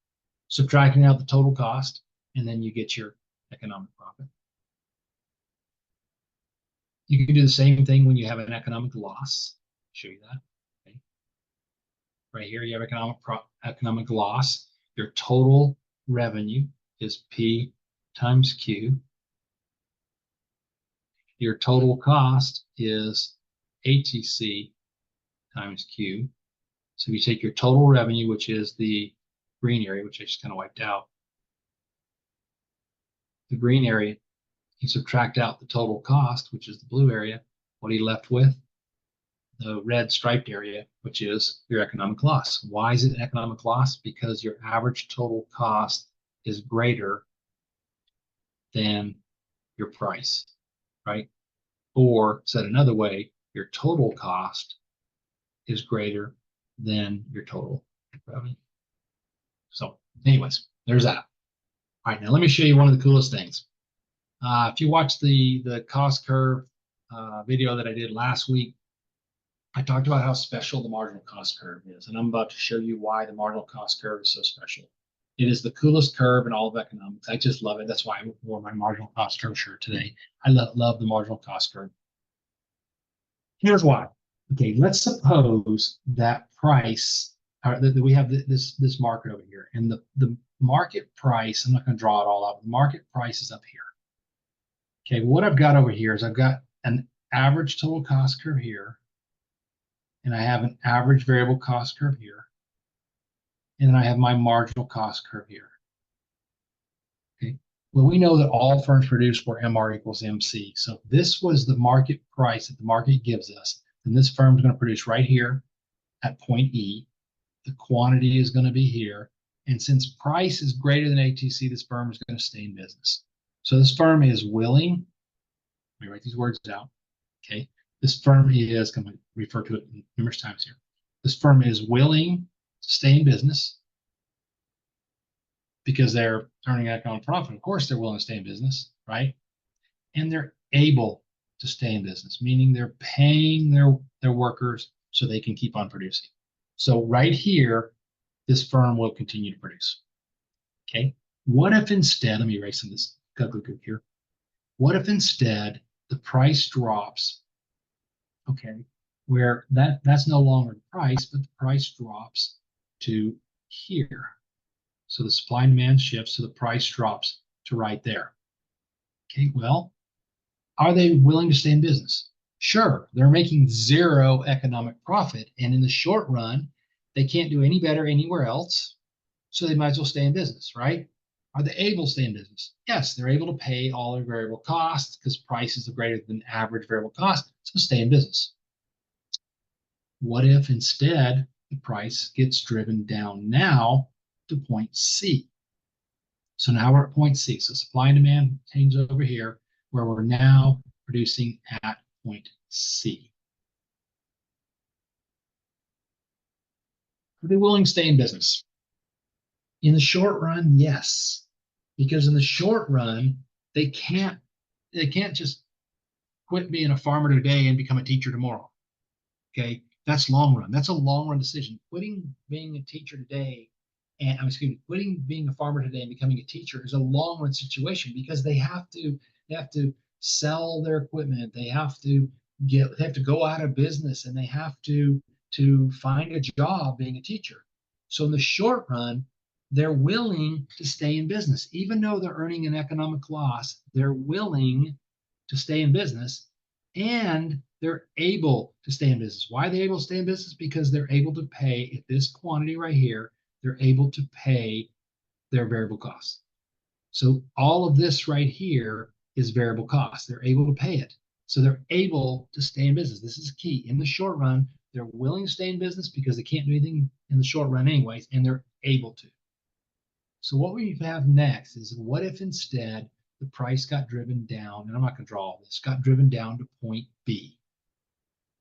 subtracting out the total cost, and then you get your economic profit. You can do the same thing when you have an economic loss. I'll show you that. Okay. Right here, you have economic loss. Your total revenue is P times Q. Your total cost is ATC times Q. So if you take your total revenue, which is the green area, which I just kind of wiped out, the green area, you subtract out the total cost, which is the blue area. What are you left with? The red striped area, which is your economic loss. Why is it economic loss? Because your average total cost is greater than your price, right? Or said another way, your total cost is greater than your total revenue. So anyways, there's that. All right, now let me show you one of the coolest things. If you watch the cost curve video that I did last week, I talked about how special the marginal cost curve is, and I'm about to show you why the marginal cost curve is so special. It is the coolest curve in all of economics. I just love it. That's why I wore my marginal cost curve shirt today. I love the marginal cost curve. Here's why. Okay, let's suppose that price, or that we have this market over here, and the market price, I'm not going to draw it all out, the market price is up here. Okay, what I've got over here is I've got an average total cost curve here, and I have an average variable cost curve here, and then I have my marginal cost curve here. Okay, well, we know that all firms produce where MR equals MC. So if this was the market price that the market gives us, then this firm is going to produce right here at point E. The quantity is going to be here. And since price is greater than ATC, this firm is going to stay in business. So this firm is willing, let me write these words out, okay? This firm is, I'm going to refer to it numerous times here. This firm is willing to stay in business because they're earning economic profit. Of course, they're willing to stay in business, right? And they're able to stay in business, meaning they're paying their workers so they can keep on producing. So right here, this firm will continue to produce. Okay. What if instead, let me erase some of this gobbledygook here. What if instead the price drops, okay, where that's no longer the price, but the price drops to here. So the supply and demand shifts, so the price drops to right there. Okay, well, are they willing to stay in business? Sure, they're making zero economic profit, and in the short run, they can't do any better anywhere else, so they might as well stay in business, right? Are they able to stay in business? Yes, they're able to pay all their variable costs because prices are greater than average variable cost, so stay in business. What if instead the price gets driven down now to point C? So now we're at point C. So supply and demand changes over here, where we're now producing at point C. Are they willing to stay in business? In the short run, yes. Because in the short run, they can't just quit being a farmer today and become a teacher tomorrow. Okay, that's long run. That's a long run decision. Quitting being a teacher today, and quitting being a farmer today and becoming a teacher is a long run situation because they have to sell their equipment. They have to go out of business, and they have to find a job being a teacher. So in the short run, they're willing to stay in business, even though they're earning an economic loss. They're willing to stay in business, and they're able to stay in business. Why are they able to stay in business? Because they're able to pay at this quantity right here, they're able to pay their variable costs. So all of this right here is variable costs. They're able to pay it. So they're able to stay in business. This is key. In the short run, they're willing to stay in business because they can't do anything in the short run anyways, and they're able to. So what we have next is, what if instead the price got driven down, and I'm not going to draw all this, got driven down to point B.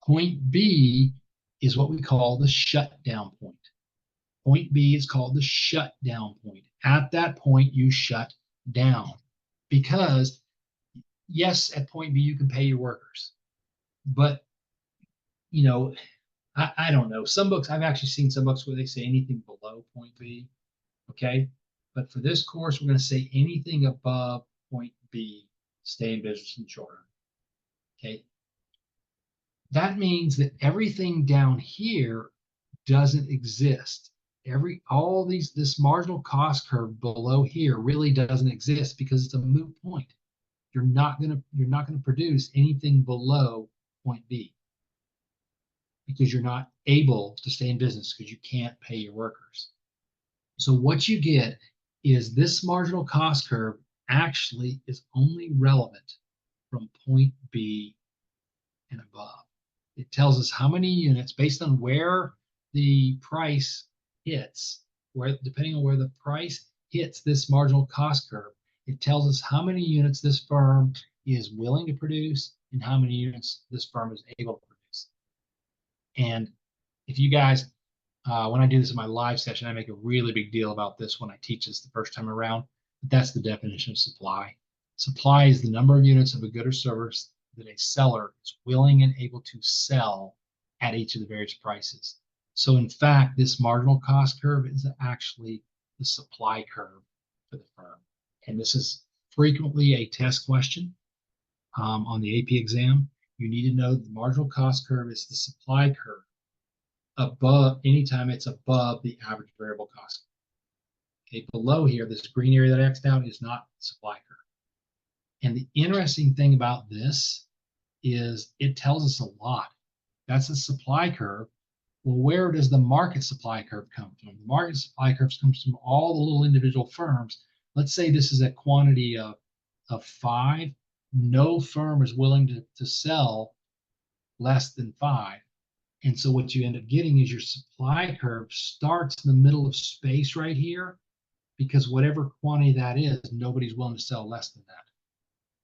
Point B is what we call the shutdown point. Point B is called the shutdown point. At that point, you shut down because, yes, at point B, you can pay your workers. But, I don't know. Some books, I've actually seen some books where they say anything below point B. Okay. But for this course, we're going to say anything above point B, stay in business in the short run. Okay. That means that everything down here doesn't exist. This marginal cost curve below here really doesn't exist because it's a moot point. You're not going to produce anything below point B because you're not able to stay in business because you can't pay your workers. So what you get is this marginal cost curve actually is only relevant from point B and above. It tells us how many units based on where the price hits, depending on where the price hits this marginal cost curve, it tells us how many units this firm is willing to produce and how many units this firm is able to produce. And if you guys, when I do this in my live session, I make a really big deal about this when I teach this the first time around. But that's the definition of supply. Supply is the number of units of a good or service that a seller is willing and able to sell at each of the various prices. So in fact, this marginal cost curve is actually the supply curve for the firm. And this is frequently a test question on the AP exam. You need to know the marginal cost curve is the supply curve above, anytime it's above the average variable cost. Okay, below here, this green area that I X'd out is not the supply curve. And the interesting thing about this is it tells us a lot. That's the supply curve. Well, where does the market supply curve come from? The market supply curve comes from all the little individual firms. Let's say this is a quantity of 5. No firm is willing to sell less than 5. And so what you end up getting is your supply curve starts in the middle of space right here, because whatever quantity that is, nobody's willing to sell less than that.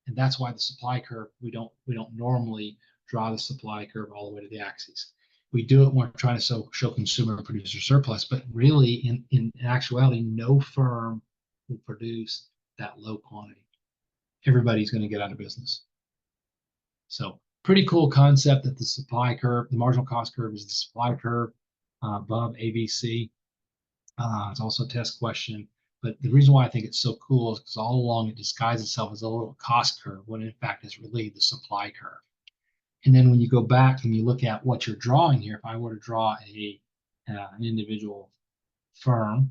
And that's why the supply curve, we don't normally draw the supply curve all the way to the axis. We do it when we're trying to show consumer and producer surplus, but really in actuality, no firm will produce that low quantity. Everybody's going to get out of business. So pretty cool concept that the supply curve, the marginal cost curve is the supply curve above ABC. It's also a test question. But the reason why I think it's so cool is because all along it disguises itself as a little cost curve when in fact it's really the supply curve. And then when you go back and you look at what you're drawing here, if I were to draw an individual firm,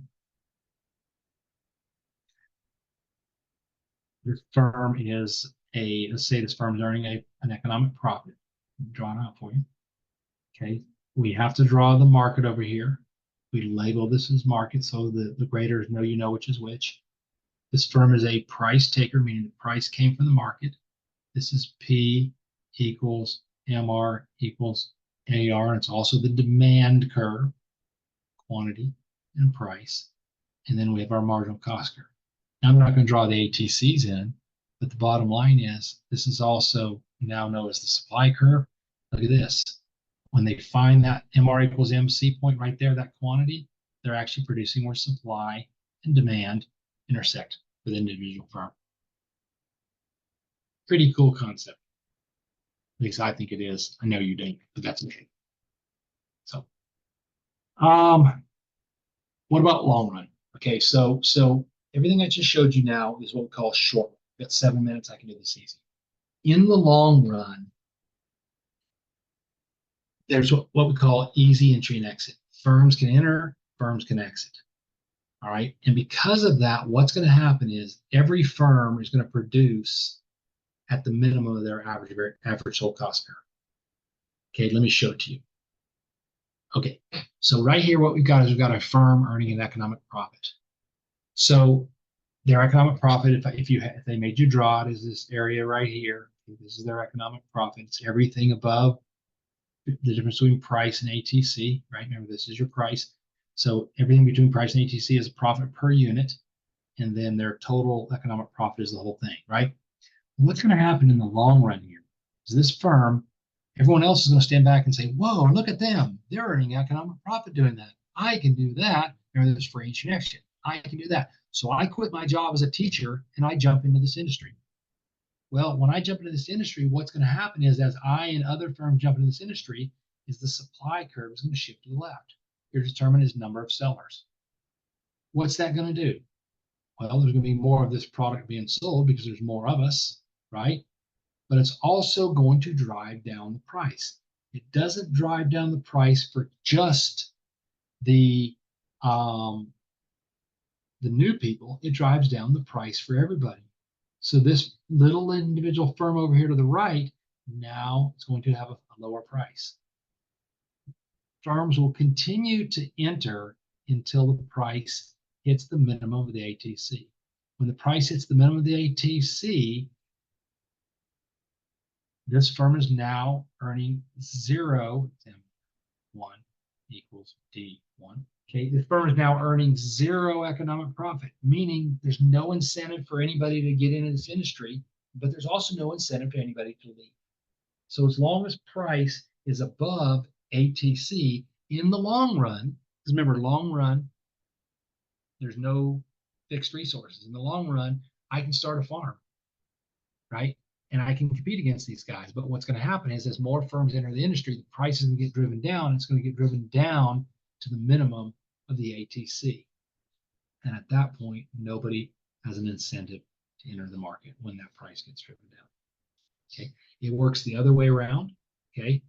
this firm is let's say this firm is earning an economic profit. Drawn out for you. Okay, we have to draw the market over here. We label this as market so the graders know you know which is which. This firm is a price taker, meaning the price came from the market. This is P equals MR equals AR. And it's also the demand curve, quantity and price. And then we have our marginal cost curve. Now I'm not going to draw the ATCs in, but the bottom line is this is also now known as the supply curve. Look at this. When they find that MR equals MC point right there, that quantity, they're actually producing where supply and demand intersect with individual firm. Pretty cool concept. At least I think it is. I know you don't, but that's okay. So, what about long run? Okay, so everything I just showed you now is what we call short. We've got 7 minutes. I can do this easy. In the long run, there's what we call easy entry and exit. Firms can enter, firms can exit. All right. And because of that, what's going to happen is every firm is going to produce at the minimum of their average whole cost curve. Okay, let me show it to you. Okay, so right here, what we've got is we've got a firm earning an economic profit. So their economic profit, if they made you draw it, is this area right here. This is their economic profit. It's everything above the difference between price and ATC, right? Remember, this is your price. So everything between price and ATC is profit per unit, and then their total economic profit is the whole thing, right? What's going to happen in the long run here is this firm, everyone else is going to stand back and say, whoa, look at them. They're earning economic profit doing that. I can do that. Remember, there's free entry and exit. I can do that. So I quit my job as a teacher and I jump into this industry. Well, when I jump into this industry, what's going to happen is as I and other firms jump into this industry, is the supply curve is going to shift to the left. You're determined as number of sellers. What's that going to do? Well, there's going to be more of this product being sold because there's more of us, right? But it's also going to drive down the price. It doesn't drive down the price for just the new people. It drives down the price for everybody. So this little individual firm over here to the right, now it's going to have a lower price. Firms will continue to enter until the price hits the minimum of the ATC. When the price hits the minimum of the ATC, this firm is now earning 0, M1 equals D1. Okay, this firm is now earning 0 economic profit, meaning there's no incentive for anybody to get into this industry, but there's also no incentive for anybody to leave. So as long as price is above ATC in the long run, because remember, long run, there's no fixed resources. In the long run, I can start a farm, right? And I can compete against these guys. But what's going to happen is as more firms enter the industry, the price is going to get driven down. It's going to get driven down to the minimum of the ATC. And at that point, nobody has an incentive to enter the market when that price gets driven down. Okay, it works the other way around. Okay,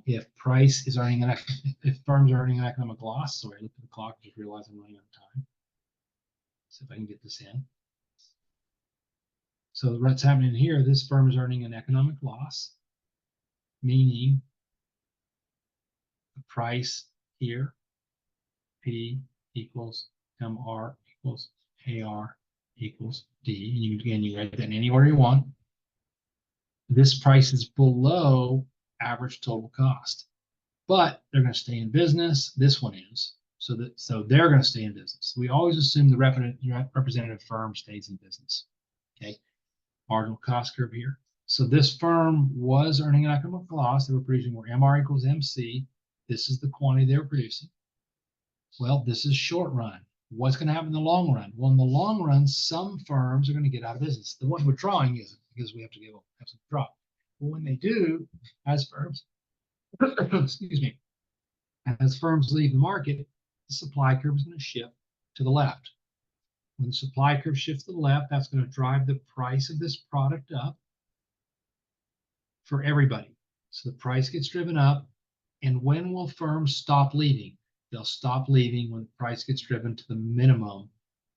if price is earning if firms are earning an economic loss, sorry, I looked at the clock, just realized I'm running out of time. See if I can get this in. So what's happening here, this firm is earning an economic loss, meaning the price here, P equals MR equals AR equals D. And you write that in any order you want. This price is below average total cost, but they're going to stay in business. This one is. So they're going to stay in business. We always assume the representative firm stays in business. Okay. Marginal cost curve here. So this firm was earning an economic loss. They were producing where MR equals MC. This is the quantity they were producing. Well, this is short run. What's going to happen in the long run? Well, in the long run, some firms are going to get out of business. The one we're drawing isn't, because we have to have some drop. But when they do, as firms, excuse me, as firms leave the market, the supply curve is going to shift to the left. When the supply curve shifts to the left, that's going to drive the price of this product up for everybody. So the price gets driven up. And when will firms stop leaving? They'll stop leaving when the price gets driven to the minimum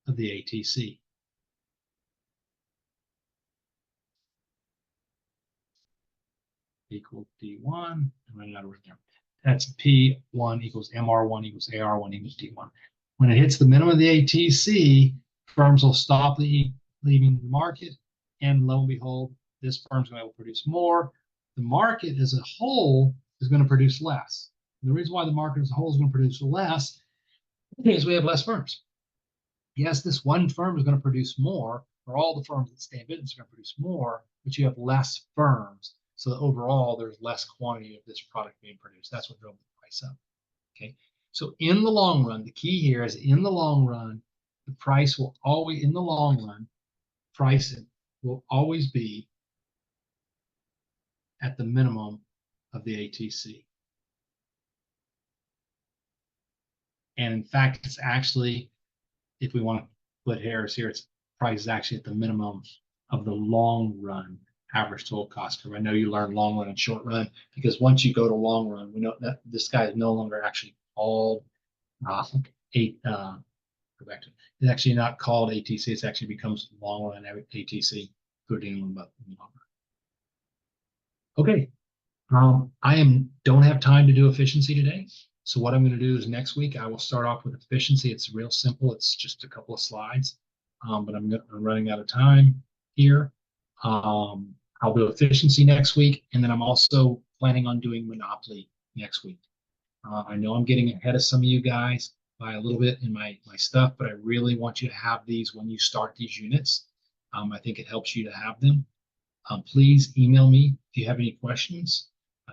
of the ATC. Equal D1. I'm running out of room there. That's P1 equals MR1 equals AR1 equals D1. When it hits the minimum of the ATC, firms will stop leaving the market, and lo and behold, this firm's going to produce more. The market as a whole is going to produce less. And the reason why the market as a whole is going to produce less is we have less firms. Yes, this one firm is going to produce more, or all the firms that stay in business are going to produce more, but you have less firms. So overall, there's less quantity of this product being produced. That's what drove the price up. Okay. So in the long run, the key here is in the long run, the price will always, in the long run, pricing will always be at the minimum of the ATC. And in fact, it's actually, if we want to put hairs here, it's price is actually at the minimum of the long run average total cost curve. I know you learned long run and short run, because once you go to long run, we know that this guy is no longer actually called go back to it. It's actually not called ATC. It actually becomes long run ATC. Good in about longer. Okay. Don't have time to do efficiency today. So what I'm going to do is next week I will start off with efficiency. It's real simple. It's just a couple of slides, but I'm running out of time here. I'll do efficiency next week, and then I'm also planning on doing monopoly next week. I know I'm getting ahead of some of you guys by a little bit in my stuff, but I really want you to have these when you start these units. I think it helps you to have them. Please email me if you have any questions.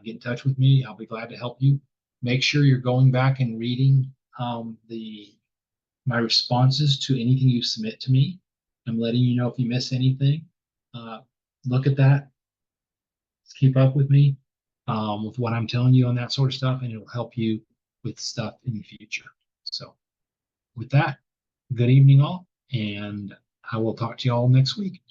Get in touch with me. I'll be glad to help you. Make sure you're going back and reading my responses to anything you submit to me. I'm letting you know if you miss anything. Look at that. Let's keep up with me with what I'm telling you on that sort of stuff, and it'll help you with stuff in the future. So with that, good evening all, and I will talk to you all next week.